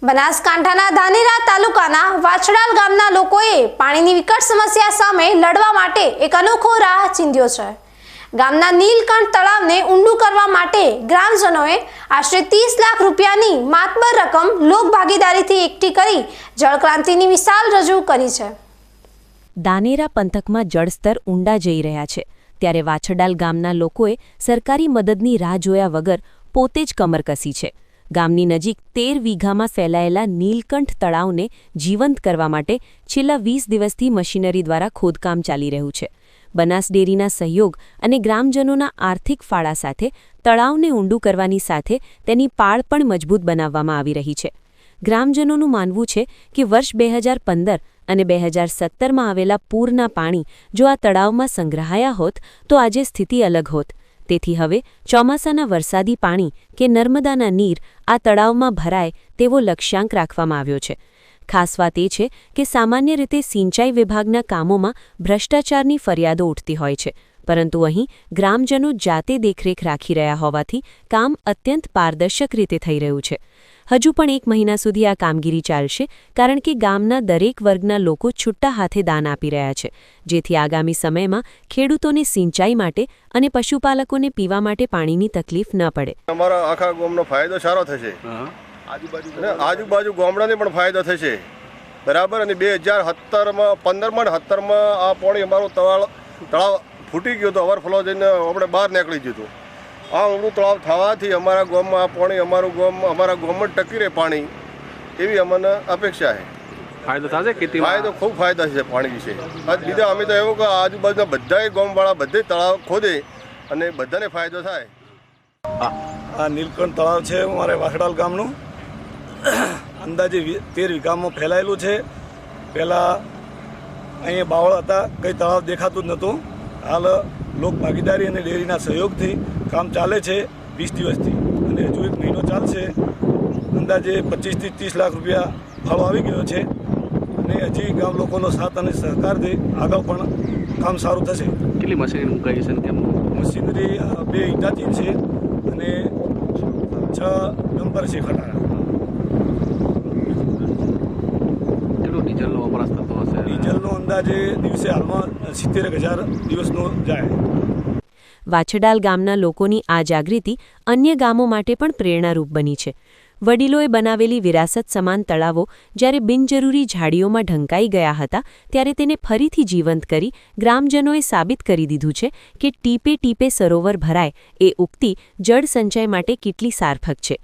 બનાસકાંઠાના ધાનેરા તાલુકાના વાછડાલ ગામના લોકોએ પાણીની વિકટ સમસ્યા સામે લડવા માટે એક અનોખો રાહ ચીંધ્યો છે। ગામના નીલકંઠ તળાવને ઊંડું કરવા માટે ગ્રામજનોએ આશરે 30 લાખ રૂપિયાની માતબર રકમ લોકભાગીદારીથી એકઠી કરી જળક્રાંતિની મિસાલ રજૂ કરી છે। ધાનેરા પંથકમાં જળસ્તર ઊંડા જઈ રહ્યા છે, ત્યારે વાછડાલ ગામના લોકોએ સરકારી મદદની રાહ જોયા વગર પોતે જ કમર કસી છે। ગામની નજીક 13 વીઘામાં ફેલાયેલા નીલકંઠ તળાવને જીવંત કરવા માટે છેલ્લા 20 દિવસથી મશીનરી દ્વારા ખોદકામ ચાલી રહ્યું છે। બનાસ ડેરીના સહયોગ અને ગ્રામજનોના આર્થિક ફાળા સાથે તળાવને ઊંડું કરવાની સાથે તેની પાળ પણ મજબૂત બનાવવામાં આવી રહી છે। ગ્રામજનોનું માનવું છે કે વર્ષ 2015 અને 2017માં આવેલા પૂરના પાણી જો આ તળાવમાં સંગ્રહાયા હોત તો આજે સ્થિતિ અલગ હોત। તેથી હવે ચોમાસાના વરસાદી પાણી કે નર્મદાના નીર આ તળાવમાં ભરાય તેવો લક્ષ્યાંક રાખવામાં આવ્યો છે। ખાસ વાત એ છે કે સામાન્ય રીતે સિંચાઈ વિભાગના કામોમાં ભ્રષ્ટાચારની ફરિયાદો ઉઠતી હોય છે, પરંતુ અહીં ગ્રામજનો જાતે દેખરેખ રાખી રહ્યા હોવાથી કામ અત્યંત પારદર્શક રીતે થઈ રહ્યું છે। હજુ પણ 1 મહિના સુધી આ કામગીરી ચાલશે, કારણ કે ગામના દરેક વર્ગના લોકો છૂટા હાથે દાન આપી રહ્યા છે, જેથી આગામી સમયમાં ખેડૂતોને સિંચાઈ માટે અને પશુપાલકોને પીવા માટે પાણીની તકલીફ ન પડે। અમારા આખા ગામનો ફાયદો સારો થશે, આજુબાજુ ગામડાને પણ ફાયદો થશે, બરાબર। અને 2017માં 15માં 17માં આ પાણી અમારું તળાવ ફૂટી ગયું તો ઓવરફ્લો જઈને આપણે બહાર નીકળી ગયું। આ ઊંડું તળાવ થવાથી અમારા ગામમાં આ પાણી અમારા ગામમાં ટકી રહે પાણી, એવી અમને અપેક્ષા છે। ફાયદો થશે ખેતી, ફાયદો ખૂબ ફાયદા છે પાણી વિશે। બીજા અમે તો એવું કે આજુબાજુના બધાય ગામવાળા બધે તળાવ ખોદે અને બધાને ફાયદો થાય। આ નીલકંઠ તળાવ છે અમારે વાછડાલ ગામનું, અંદાજે 13 વીઘામાં ફેલાયેલું છે। પહેલાં અહીંયા બાવળ હતા, કંઈ તળાવ દેખાતું જ નહોતું। હાલ લોક ભાગીદારી અને ડેરીના સહયોગથી કામ ચાલે છે 20 દિવસથી, અને હજુ 1 મહિનો ચાલશે। અંદાજે 25 થી 30 લાખ રૂપિયા ફાળો આવી ગયો છે, અને હજી ગામ લોકોનો સાથ અને સહકારથી આગળ પણ કામ સારું થશે। કેટલી મશીનરી મુકાઈ છે? કેમ મશીનરી 2 હિટાચી છે અને 6 ડમ્પર છે ખટારા। કેટલો ડીઝલનો વપરાશ થતો હશે? ડીઝલનો અંદાજે દિવસે હાલમાં 70,000 દિવસનો જાય। વાછડાલ ગામના લોકોની આ જાગૃતિ અન્ય ગામો માટે પણ પ્રેરણારૂપ બની છે। વડીલોએ બનાવેલી વિરાસત સમાન તળાવો જ્યારે બિનજરૂરી ઝાડીઓમાં ઢંકાઈ ગયા હતા, ત્યારે તેને ફરીથી જીવંત કરી ગ્રામજનોએ સાબિત કરી દીધું છે કે ટીપે ટીપે સરોવર ભરાય એ ઉક્તિ જળ સંચય માટે કેટલી સાર્થક છે।